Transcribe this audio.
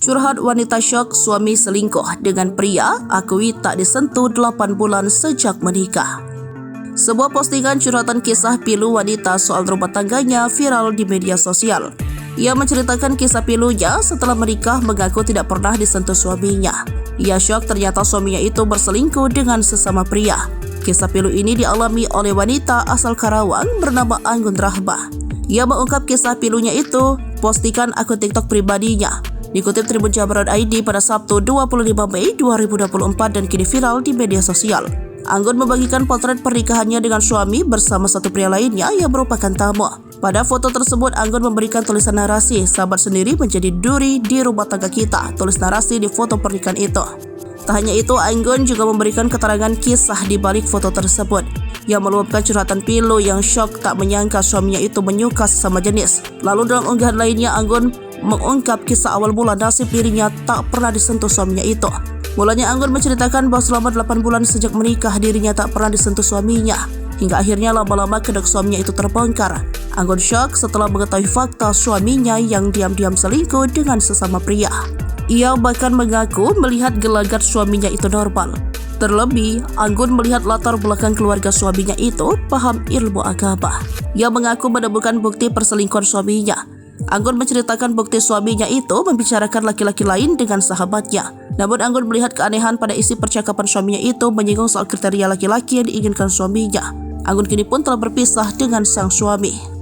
Curhat wanita syok suami selingkuh dengan pria, akui tak disentuh 8 bulan sejak menikah. Sebuah postingan curhatan kisah pilu wanita soal rumah tangganya viral di media sosial. Ia menceritakan kisah pilunya setelah menikah mengaku tidak pernah disentuh suaminya. Ia syok ternyata suaminya itu berselingkuh dengan sesama pria. Kisah pilu ini dialami oleh wanita asal Karawang bernama Anggun Rahbah. Ia mengungkap kisah pilunya itu postingan akun TikTok pribadinya. Dikutip Tribun Jabar.id pada Sabtu 25 Mei 2024 dan kini viral di media sosial. Anggun membagikan potret pernikahannya dengan suami bersama satu pria lainnya yang merupakan tamu. Pada foto tersebut, Anggun memberikan tulisan narasi, "Sahabat sendiri menjadi duri di rumah tangga kita," tulis narasi di foto pernikahan itu. Tak hanya itu, Anggun juga memberikan keterangan kisah di balik foto tersebut. Yang meluapkan curhatan pilu yang syok tak menyangka suaminya itu menyuka sesama jenis. Lalu dalam unggahan lainnya, Anggun mengungkap kisah awal mula nasib dirinya tak pernah disentuh suaminya itu. Mulanya Anggun menceritakan bahwa selama 8 bulan sejak menikah dirinya tak pernah disentuh suaminya. Hingga akhirnya lama-lama kedok suaminya itu terbongkar. Anggun syok setelah mengetahui fakta suaminya yang diam-diam selingkuh dengan sesama pria. Ia bahkan mengaku melihat gelagat suaminya itu normal. Terlebih, Anggun melihat latar belakang keluarga suaminya itu paham ilmu agama. Ia mengaku menemukan bukti perselingkuhan suaminya. Anggun menceritakan bukti suaminya itu membicarakan laki-laki lain dengan sahabatnya. Namun Anggun melihat keanehan pada isi percakapan suaminya itu menyinggung soal kriteria laki-laki yang diinginkan suaminya. Anggun kini pun telah berpisah dengan sang suami.